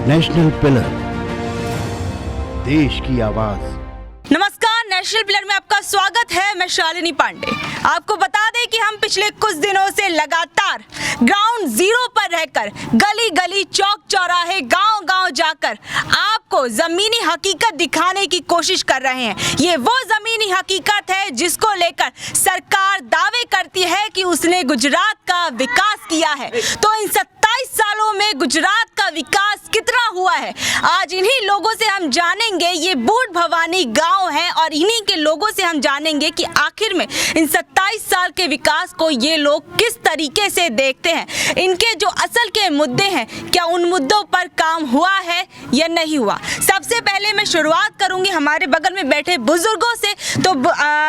National pillar, देश की आवाज। नमस्कार, नेशनल पिलर में आपका स्वागत है। मैं शालिनी पांडे। आपको बता दें कि हम पिछले कुछ दिनों से लगातार ग्राउंड जीरो पर रहकर गली गली, चौक चौराहे, गांव गांव जाकर आपको जमीनी हकीकत दिखाने की कोशिश कर रहे हैं। ये वो जमीनी हकीकत है जिसको लेकर सरकार दावे करती है कि उसने गुजरात का विकास किया है। तो इन 27 सालों में गुजरात का विकास कितना हुआ है, आज इन्हीं लोगों से हम जानेंगे। ये बूढ़ भवानी गांव है और इन्हीं के लोगों से हम जानेंगे कि आखिर में इन 27 साल के विकास को ये लोग किस तरीके से देखते हैं। इनके जो असल के मुद्दे हैं, क्या उन मुद्दों पर काम हुआ है या नहीं हुआ। सबसे पहले मैं शुरुआत करूंगी हमारे बगल में बैठे बुजुर्गों से। तो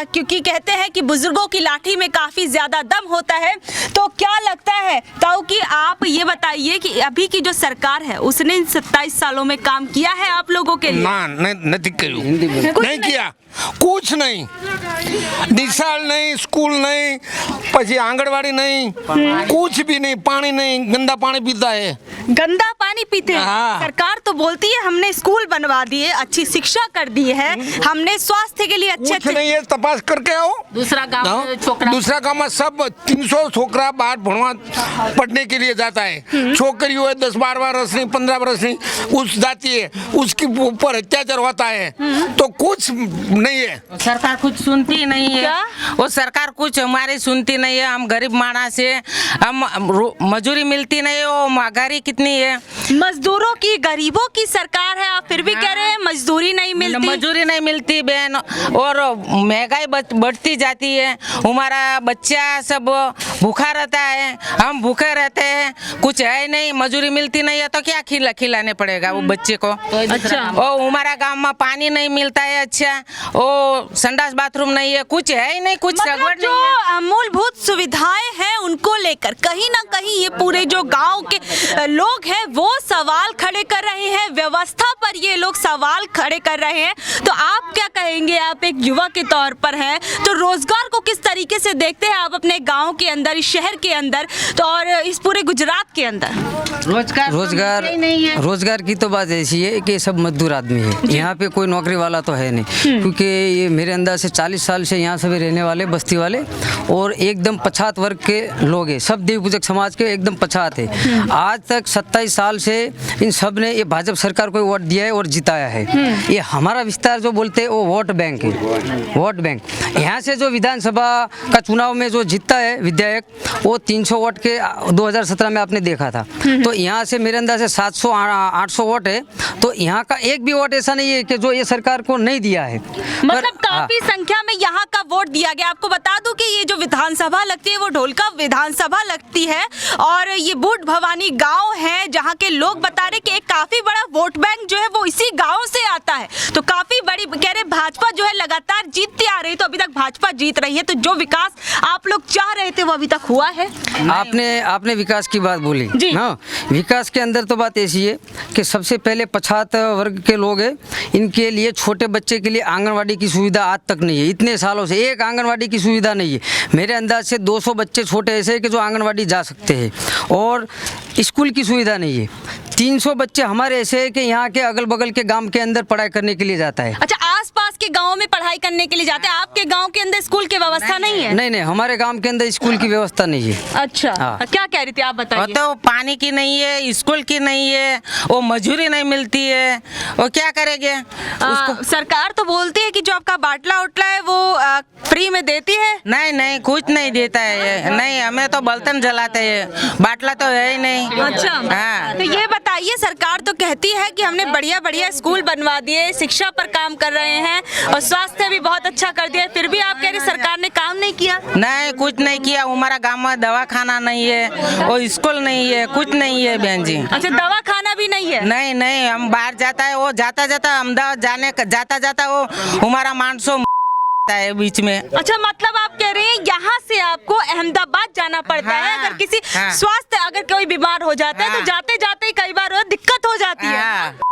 क्योंकि कहते हैं कि बुजुर्गों की लाठी में काफी ज्यादा दम होता है, तो क्या लगता है ताऊ कि आप ये बताइए कि अभी की जो सरकार है उसने इन 27 सालों में काम किया है आप लोगों के लिए? नहीं किया, कुछ नहीं। निशाल नहीं, स्कूल नहीं, પછી आंगनवाड़ी नहीं, कुछ भी नहीं। पानी नहीं, गंदा पानी पीता है। गंदा पानी पीते हैं। हाँ। सरकार तो बोलती है हमने स्कूल बनवा दिए, अच्छी शिक्षा कर दी है, हमने स्वास्थ्य के लिए अच्छे कुछ नहीं है, तपास करके आओ। दूसरा गांव में सब 300 छोकरा बाहर भणवा पढ़ने के लिए जाता है। छोकरियों है 10-12 वर्ष नहीं, 15 वर्ष नहीं, उस जाती है, उसके ऊपर अत्याचार होता है। तो कुछ नहीं है। सरकार कुछ सुनती ही नहीं है। क्या? वो सरकार कुछ हमारी सुनती नहीं है। हम गरीब मानस है, हम मजदूरी मिलती नहीं है। वो महंगाई कितनी है। मजदूरों की, गरीबों की सरकार है, आप फिर भी कह रहे हैं मजदूरी नहीं मिलती। मजदूरी नहीं मिलती बहन, और महंगाई बढ़ती जाती है। हमारा बच्चा सब भूखा रहता है, हम भूखे रहते हैं, कुछ है नहीं, मजदूरी मिलती नहीं है तो क्या खिलाने पड़ेगा वो बच्चे को। अच्छा। और हमारा गांव में पानी नहीं मिलता है, अच्छा वो संडास बाथरूम नहीं है, कुछ है ही नहीं, कुछ मतलब जो मूलभूत सुविधाएं हैं उनको लेकर कहीं ना कहीं ये पूरे जो गांव के लोग हैं वो सवाल खड़े कर रहे हैं। व्यवस्था पर ये लोग सवाल खड़े कर रहे हैं। तो आप क्या कहेंगे, आप एक युवा के तौर पर हैं, तो रोजगार को किस तरीके से देखते हैं आप अपने गांव के अंदर, इस शहर के अंदर तो और इस पूरे गुजरात के अंदर? रोजगार की तो बात ऐसी है कि सब मजदूर आदमी है, यहाँ पे कोई नौकरी वाला तो है नहीं। क्योंकि ये मेरे अंदाज से 40 साल से यहाँ सभी रहने वाले बस्ती वाले और एकदम पछात वर्ग के लोग हैं, सब देव पूजक समाज के एकदम पछात है। आज तक 27 साल से इन सब ने ये भाजपा सरकार को वोट दिया है और जिताया है। ये हमारा विस्तार जो बोलते हैं वो वोट बैंक है, वोट बैंक। यहाँ से जो विधानसभा का चुनाव में जो जीतता है विधायक, वो 300 वोट के 2017 में आपने देखा था। तो यहाँ से मेरे अंदाज से 700-800 वोट है। तो यहाँ का एक भी वोट ऐसा नहीं है कि जो ये सरकार को नहीं दिया है। मतलब काफी संख्या में यहाँ का वोट दिया गया। आपको बता दूं कि ये जो विधानसभा लगती है वो ढोलका विधानसभा लगती है और ये बूढ़ भवानी गांव है जहाँ के लोग बता रहे कि एक काफी बड़ा वोट बैंक जो है वो इसी गांव से आता है। तो काफी बड़ी, कह रहे भाजपा जो है लगातार जीतती आ रही, तो अभी तक भाजपा जीत रही है। तो जो विकास आप लोग चाह रहे थे वो अभी तक हुआ है? आपने विकास की बात बोली हाँ। विकास के अंदर तो बात ऐसी है कि सबसे पहले पछात वर्ग के लोग हैं, इनके लिए छोटे बच्चे के लिए आंगनवाड़ी की सुविधा आज तक नहीं है। इतने सालों से एक आंगनवाड़ी की सुविधा नहीं है। मेरे अंदाज से 200 बच्चे छोटे ऐसे हैं कि जो आंगनवाड़ी जा सकते हैं, और स्कूल की सुविधा नहीं है। 300 बच्चे हमारे ऐसे हैं कि यहाँ के अगल बगल के गांव के अंदर पढ़ाई करने के लिए जाता है। अच्छा, आसपास के गांव में पढ़ाई करने के लिए जाते हैं, आपके गांव के अंदर स्कूल की व्यवस्था नहीं है? नहीं, हमारे गांव के अंदर स्कूल की व्यवस्था नहीं है। अच्छा हाँ। क्या कह रही थी आप, बताइए। तो पानी की नहीं है, स्कूल की नहीं है, वो मजदूरी नहीं मिलती है, वो क्या करेंगे उसको? सरकार तो बोलती है कि जो आपका बाटला उटला है वो फ्री में देती है। नहीं, कुछ नहीं देता है। नहीं, हमें तो बर्तन जलाते हैं, बाटला तो है ही नहीं। अच्छा हाँ। तो ये बताइए, सरकार तो कहती है कि हमने बढ़िया स्कूल बनवा दिए, शिक्षा पर काम कर रहे हैं और स्वास्थ्य भी बहुत अच्छा कर दिया, फिर भी आप कह रहे सरकार ने काम नहीं किया? नहीं, कुछ नहीं किया। हमारा गांव में दवाखाना नहीं है और स्कूल नहीं है, कुछ नहीं है बहन जी। अच्छा, दवाखाना भी नहीं है? नहीं, हम बाहर जाता है, वो जाता अहमदाबाद जाता वो हमारा मानसो है बीच में। अच्छा, मतलब आप कह रहे हैं यहाँ से आपको अहमदाबाद जाना पड़ता है अगर किसी स्वास्थ्य, अगर कोई बीमार हो जाता है तो जाते जाते ही कई बार दिक्कत हो जाती है।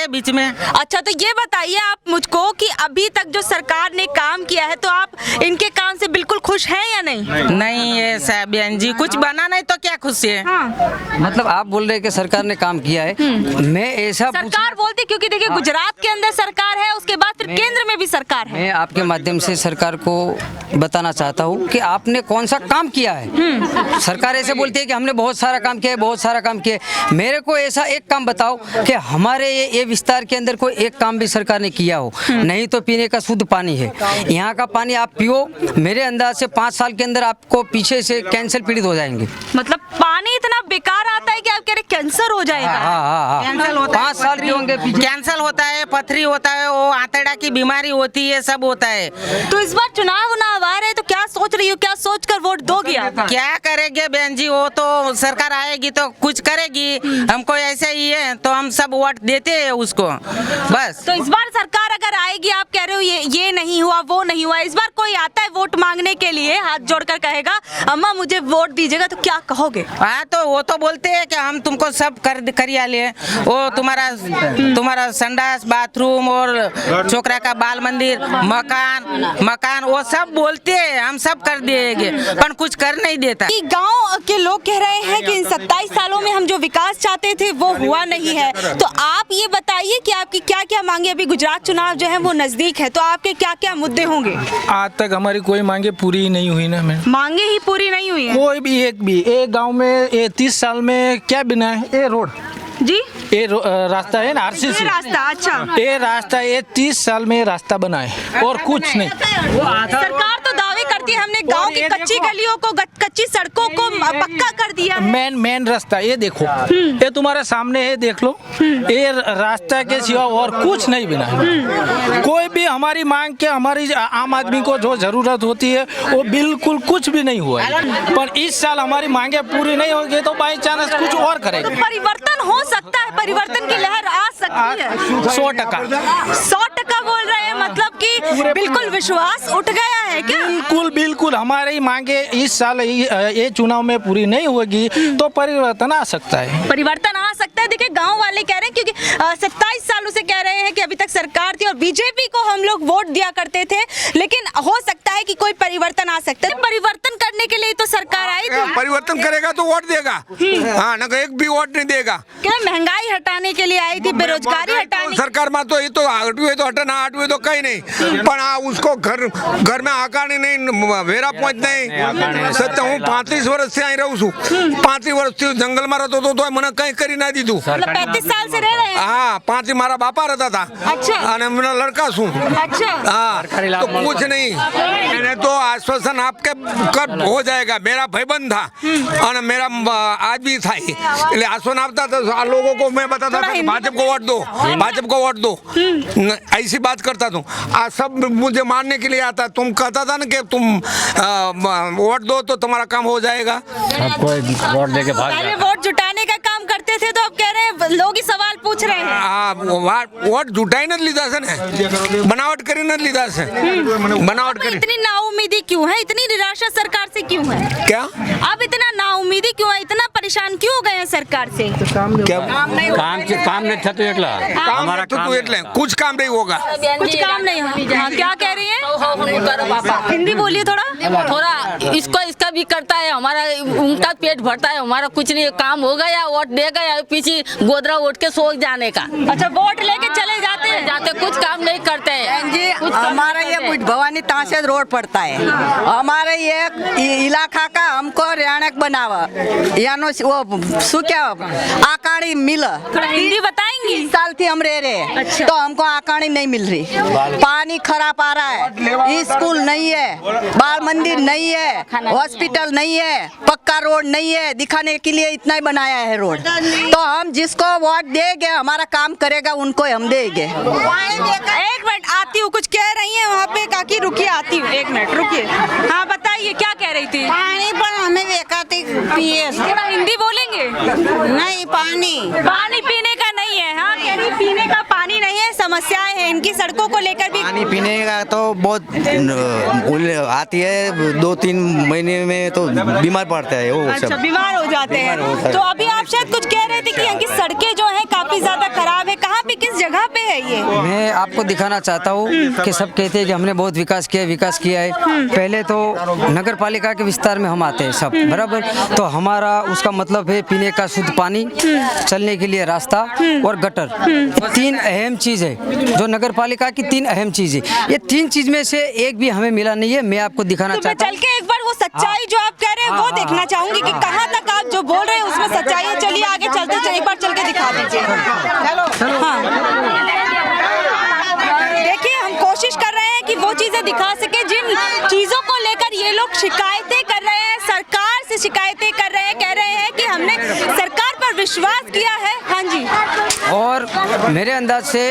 है बीच में। अच्छा, तो ये बताइए आप मुझको कि अभी तक जो सरकार ने काम किया है तो आप इनके काम से बिल्कुल खुश हैं या नहीं? नहीं है साहब बहन जी, कुछ बना नहीं तो क्या खुशी है। हाँ। मतलब आप बोल रहे हैं कि सरकार ने काम किया है, मैं ऐसा सरकार बोलती क्योंकि देखिए गुजरात के अंदर सरकार है, उसके बाद फिर केंद्र में भी सरकार है। मैं आपके माध्यम से सरकार को बताना चाहता हूँ कि आपने कौन सा काम किया है। सरकार ऐसे बोलती है कि हमने बहुत सारा काम किया है, बहुत सारा काम किया है। मेरे को ऐसा एक काम बताओ कि हमारे ये विस्तार के अंदर कोई एक काम भी सरकार ने किया हो। नहीं तो पीने का शुद्ध पानी है, यहाँ का पानी आप पियो, मेरे अंदाज से 5 साल के अंदर आपको पीछे से कैंसर पीड़ित हो जाएंगे। मतलब पानी इतना बेकार आता है कि आप कह रहे कैंसर हो जाएगा। हाँ, कैंसर होता है, 5 साल के होंगे पीछे। कैंसर होता है, पथरी होता है, वो आंतड़ा की बीमारी होती है, सब होता है। तो इस बार चुनाव आ रहे हैं तो क्या सोच रही हो, क्या सोच कर वोट दोगी आप? क्या करेंगे बहन जी, वो तो सरकार आएगी तो कुछ करेगी, हमको ऐसे ही है तो हम सब वोट देते हैं उसको बस। तो इस बार सरकार अगर आएगी, आप कह रहे हो ये नहीं हुआ वो नहीं हुआ, इस बार कोई आता है वोट मांगने के लिए हाथ जोड़कर कहेगा अम्मा मुझे वोट दीजिएगा, तो क्या कहोगे? हाँ, तो वो तो बोलते हैं कि हम तुमको सब करिया ले, वो तुम्हारा संडास बाथरूम और छोकरा का बाल मंदिर मकान वो सब बोलते हैं, हम सब कर देंगे, पर कुछ कर नहीं देता। कि गांव के लोग कह रहे हैं कि इन 27 सालों में हम जो विकास चाहते थे वो हुआ नहीं है। तो आप ये बताइए कि आपकी क्या क्या मांगे, अभी गुजरात चुनाव जो है वो नजदीक है, तो आपके क्या क्या मुद्दे होंगे? आज तक हमारी कोई मांगे पूरी ही नहीं हुई ना मैम। मांगे ही पूरी नहीं हुई है कोई भी एक गांव में 30 साल में क्या बिना है? ये रोड जी, ये रास्ता है ना आरसीसी, ये रास्ता। अच्छा, ये रास्ता ये 30 साल में रास्ता बना है और कुछ नहीं। सरकार तो दावे करती है हमने गांव की ये कच्ची देखो। गलियों को कच्ची सड़कों को पक्का कर दिया है। मेन रास्ता ये देखो, ये तुम्हारे सामने है, देख लो, ये रास्ता के सिवा और कुछ नहीं बना है। कोई भी हमारी मांग के हमारी आम आदमी को जो जरूरत होती है वो बिल्कुल कुछ भी नहीं हुआ है। पर इस साल हमारी मांगे पूरी नहीं होगी तो बाई चांस कुछ और तो करेंगे। परिवर्तन हो सकता है, परिवर्तन की लहर आ सकती है। 100% 100% बोल रहे हैं, मतलब कि बिल्कुल विश्वास उठ गया है क्या? बिल्कुल हमारी मांगे इस साल ये चुनाव में पूरी नहीं होगी तो परिवर्तन आ सकता है। परिवर्तन आ सकता है। देखिए गांव वाले कह रहे हैं क्योंकि 27 सालों से कह रहे हैं कि अभी तक सरकार थी और बीजेपी को हम लोग वोट दिया करते थे, लेकिन हो सकता है कि कोई परिवर्तन आ सकता है। परिवर्तन करने के लिए तो सरकार आई थी। परिवर्तन करेगा तो वोट देगा, हाँ ना, एक भी वोट नहीं देगा। क्या महंगाई हटाने के लिए आई थी, बेरोजगारी हटाने? सरकार में तो ये तो हटवे तो हटे ना हटवे तो कहीं नहीं, पर हाँ उसको घर में आकानी नहीं वेरा पहुंच नहीं। सत्य हूँ 35 वर्ष से आई रहूँ छू, 35 वर्ष से जंगल में रहते तो मैंने कहीं करी ना दी तू। 35 साल से रह रहे हैं। हाँ, 5 मारा बापा रहता था। अच्छा। और मेरा लड़का छू। अच्छा। हाँ, तो कुछ नहीं, मैंने तो आश्वासन आपके कब हो जाएगा। मेरा भाईबंद था और मेरा आदमी था, इसलिए आश्वासन आपता तो लोगों को मैं बताता था कि भाजपा को वोट दो, भाजपा को वोट दो, ऐसी बात करता था। आज सब मुझे मारने के लिए आता। तुम कहता था ना कि तुम वोट दो तो तुम्हारा काम हो जाएगा। वोट देके भाग पहले वोट जुटाने का काम करते थे, तो अब कह रहे हैं लोग ही सवाल पूछ रहे हैं। हाँ, वोट जुटाई न लीधा से ने, बनावट करी न लीधा से, बनावट करी। इतनी नाउमीदी क्यों है, इतनी निराशा सरकार से क्यों है? क्या अब इतना नाउमीदी क्यों है, इतना परेशान क्यों हो गए हैं सरकार से? क्या काम नहीं था तो एकला हमारा तो तू એટલે कुछ काम नहीं होगा। कुछ काम नहीं होगा। हाँ, क्या कह रही है? हिंदी बोलिए थोड़ा। इसका भी करता है, हमारा उनका पेट भरता है, हमारा कुछ नहीं। काम हो गया, वोट दे गया, पीछे गोदरा उठ के सो जाने का। अच्छा, वोट लेके चले जाते हैं, कुछ काम नहीं करते हैं जी। हमारा ये बुढ़ भवानी ताशेद रोड पड़ता है, हमारे ये इलाका का हमको रेणक बनावा यानो वो सुक्या आकाड़ी मिल। थोड़ा हिंदी बताएंगी? 30 साल थी हम रह रहे। अच्छा। तो हमको आकाड़ी नहीं मिल रही, पानी खराब आ रहा है, स्कूल नहीं है, बाल मंदिर नहीं है, हॉस्पिटल नहीं है, पक्का रोड नहीं है। दिखाने के लिए इतना ही बनाया है रोड। तो हम जिसको वोट देंगे हमारा काम करेगा उनको हम देंगे। एक मिनट, आती हूँ, कुछ कह रही है वहाँ पे काकी, रुकिए, आती हूँ, एक मिनट रुकिए। हाँ बताइए, क्या कह रही थी? पानी पर हमें बेकाती पिए। थोड़ा हिंदी बोलेंगे? नहीं, पानी पानी पीने का नहीं है। हाँ, कह रही पीने का पानी नहीं है, समस्याएं हैं इनकी सड़कों को लेकर भी। पानी पीने का तो बहुत आती है, 2-3 महीने में तो बीमार पड़ता है वो अच्छा, सब। बीमार हो जाते बीमार होता हैं। है। तो अभी आप शायद कुछ कह रहे थे कि यहाँ की सड़कें जो हैं काफी ज्यादा खराब है। कहाँ पे, किस जगह पे है ये? मैं आपको दिखाना चाहता हूँ कि सब कहते हैं कि हमने बहुत विकास किया है। पहले तो नगर पालिका के विस्तार में हम आते हैं सब, बराबर। तो हमारा उसका मतलब है पीने का शुद्ध पानी, चलने के लिए रास्ता और गटर। 3 अहम चीज़ है जो नगर पालिका की 3 अहम चीज़ है। ये 3 चीज़ में से एक भी हमें मिला नहीं है। मैं आपको दिखाना तो मैं चाहता चल के एक बार वो सच्चाई जो आप कह रहे हैं वो देखना चाहूंगी कि कहाँ तक आप जो बोल रहे हैं उसमें सच्चाई है। चलिए आगे चलते, एक बार चल के दिखा दीजिए। हाँ, देखिए हम कोशिश कर रहे हैं कि वो चीजें दिखा सके जिन चीजों को लेकर ये लोग शिकायतें कर रहे हैं, सरकार से शिकायतें कर रहे हैं, कह रहे हैं कि हमने सरकार पर विश्वास किया है। हाँ जी। और मेरे अंदाज से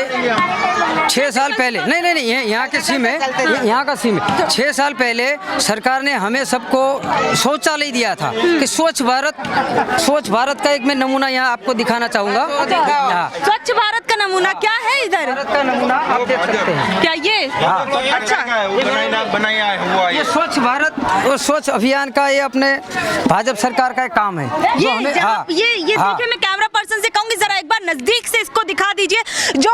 6 साल पहले, नहीं, यहाँ के सीम है, यहाँ का सीम है। 6 साल पहले सरकार ने हमें सबको शौचालय दिया था कि स्वच्छ भारत का एक मैं नमूना यहाँ आपको दिखाना चाहूँगा। हाँ। स्वच्छ भारत का नमूना क्या है इधर? भारत का नमूना आप देख सकते हैं। क्या ये? अच्छा, ये स्वच्छ भारत और स्वच्छ अभियान का ये अपने भाजपा सरकार का एक काम है जो हमें। हाँ, ये हाँ। देखिए, मैं कैमरा पर्सन से कहूंगी जरा एक बार नजदीक से इसको दिखा दीजिए। जो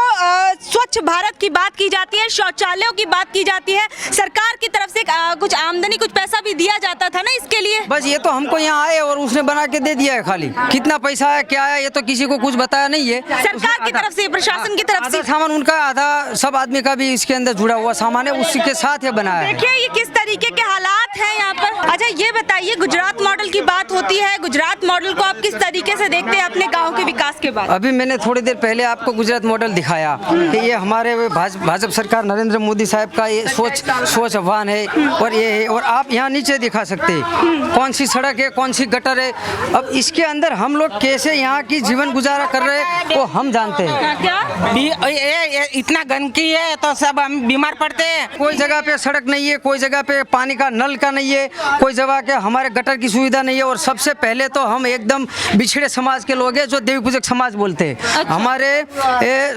स्वच्छ भारत की बात की जाती है, शौचालयों की बात की जाती है, सरकार की तरफ से कुछ आमदनी, कुछ पैसा भी दिया जाता था ना इसके लिए। बस ये तो हमको यहाँ आए और उसने बना के दे दिया है। खाली कितना पैसा है, क्या है, ये तो किसी को कुछ बताया नहीं है। सरकार की तरफ से, प्रशासन की तरफ से। आधा सामान उनका, आधा सब आदमी का भी इसके अंदर जुड़ा हुआ सामान है, उसी के साथ ये बनाया है। देखिए ये किस तरीके के हालात हैं यहाँ पर। अच्छा, ये बताइए, गुजरात मॉडल की बात होती है, गुजरात मॉडल को आप किस तरीके से देखते हैं अपने गाँव के विकास के बाद? अभी मैंने थोड़ी देर पहले आपको गुजरात मॉडल दिखाया कि ये हमारे भाजपा सरकार नरेंद्र मोदी साहब का ये सोच अभियान है। और ये है, और आप यहाँ नीचे दिखा सकते हैं कौन सी सड़क है, कौन सी गटर है। अब इसके अंदर हम लोग कैसे यहाँ की जीवन गुजारा कर रहे हैं वो हम जानते हैं। क्या ये इतना गंदगी है तो सब हम बीमार पड़ते हैं। कोई जगह पे सड़क नहीं है, कोई जगह पे पानी का नल का नहीं है, कोई जगह के हमारे गटर की सुविधा नहीं है। और सबसे पहले तो हम एकदम बिछड़े समाज के लोग हैं जो देवी पूजक समाज बोलते हैं। अच्छा। हमारे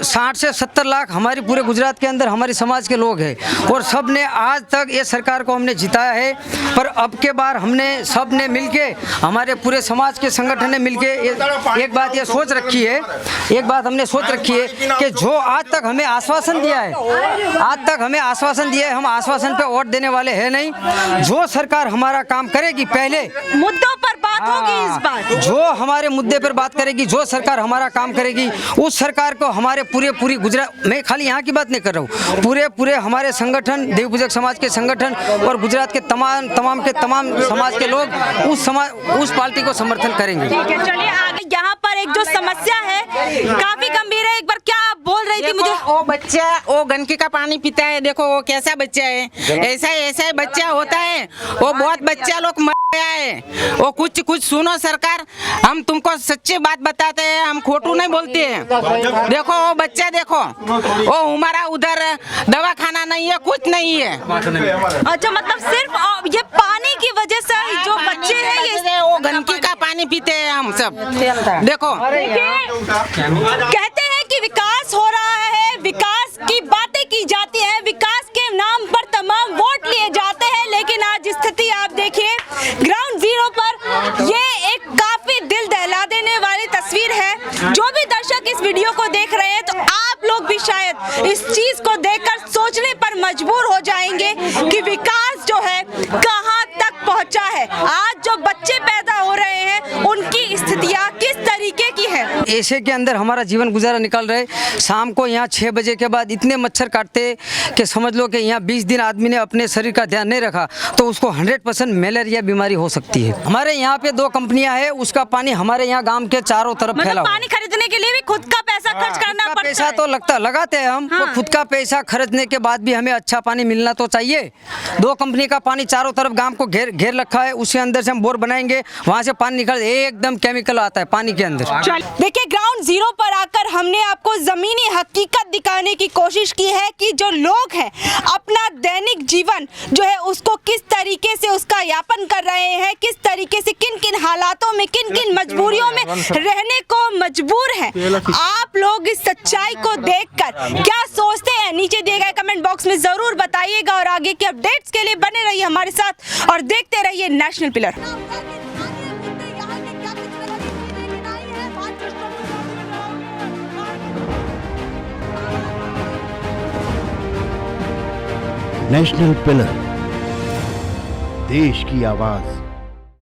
60 से 70 लाख हमारे पूरे गुजरात के अंदर हमारे समाज के लोग हैं। और सब ने आज तक ये सरकार को हमने जिताया है। पर अब के बार हमने सब ने मिलके, हमारे पूरे समाज के संगठन ने मिलके एक बात ये सोच रखी है, एक बात हमने सोच रखी है कि जो आज तक हमें आश्वासन दिया है, हम आश्वासन पे वोट देने वाले हैं नहीं। जो सरकार हमारा काम करेगी, पहले मुद्दों पर बात होगी इस बार। जो हमारे मुद्दे पर बात करेगी, जो सरकार हमारा काम करेगी, उस सरकार को हमारे पूरी गुजरात, मैं खाली यहाँ की बात नहीं कर रहा हूँ, पूरे हमारे संगठन, देव पूजक समाज के संगठन और गुजरात के तमाम समाज के लोग उस पार्टी को समर्थन करेंगे। ठीक है, चलिए आगे। यहाँ पर एक जो समस्या है काफी गंभीर है। एक बार क्या आप बोल रही थी मुझे? वो बच्चा वो गंदगी का पानी पीता है। देखो वो कैसा बच्चा है, ऐसा ही बच्चा होता है। वो बहुत बच्चा लोग मर गया है। वो कुछ सुनो सरकार, हम तुमको सच्ची बात बताते हैं, हम खोटू नहीं बोलते हैं। देखो वो बच्चा, देखो वो हमारा उधर दवाखाना नहीं है, कुछ नहीं है। अच्छा, मतलब सिर्फ ये पानी की वजह से जो बच्चे हैं ये वो गंदगी का पानी पीते हैं हम सब। देखो कहते हैं कि विकास हो रहा है, विकास की बातें की जाती है, विकास के नाम पर तमाम वोट लिए जाते हैं। लेकिन आज स्थिति आप देखिए ग्राउंड जीरो पर, ये एक काफी दिल दहला देने वाली तस्वीर है। जो भी दर्शक इस वीडियो को देख रहे हैं तो आप लोग भी शायद इस चीज को देखकर सोचने पर मजबूर हो जाएंगे कि विकास जो है कहां तक पहुंचा है। आज जो बच्चे पैदा हो रहे हैं उनकी स्थितियां किस तरीके की है। ऐसे के अंदर हमारा जीवन गुजारा निकाल रहे। शाम को यहाँ 6 बजे के बाद इतने मच्छर काटते कि समझ लो कि यहाँ 20 दिन आदमी ने अपने शरीर का ध्यान नहीं रखा तो उसको 100% मलेरिया बीमारी हो सकती है। हमारे यहाँ पे 2 कंपनियां हैं, उसका पानी हमारे यहाँ गांव के चारों तरफ फैला मतलब हुआ है। पानी खरीदने के लिए भी खुद का पैसा खर्च करना पड़ता पैसा है। तो लगाते हैं हम। हाँ। तो खुद का पैसा खर्चने के बाद भी हमें अच्छा पानी मिलना तो चाहिए। 2 कंपनी का पानी चारों तरफ गांव को घेर रखा है। उसके अंदर से हम बोर बनाएंगे, वहाँ से पानी निकल, एकदम केमिकल आता है पानी के अंदर। देखिए ग्राउंड जीरो पर आकर हमने आपको जमीनी हकीकत दिखाने की कोशिश की है कि जो लोग हैं अपना दैनिक जीवन जो है उसको किस तरीके से उसका यापन कर रहे हैं, किस तरीके से किन किन हालातों में, किन किन मजबूरियों में रहने को मजबूर मजबूर हैं। आप लोग इस सच्चाई को देखकर क्या सोचते हैं, नीचे दिए गए कमेंट बॉक्स में जरूर बताइएगा। और आगे के अपडेट्स के लिए बने रहिए हमारे साथ और देखते रहिए नेशनल पिलर। नेशनल पिलर, देश की आवाज।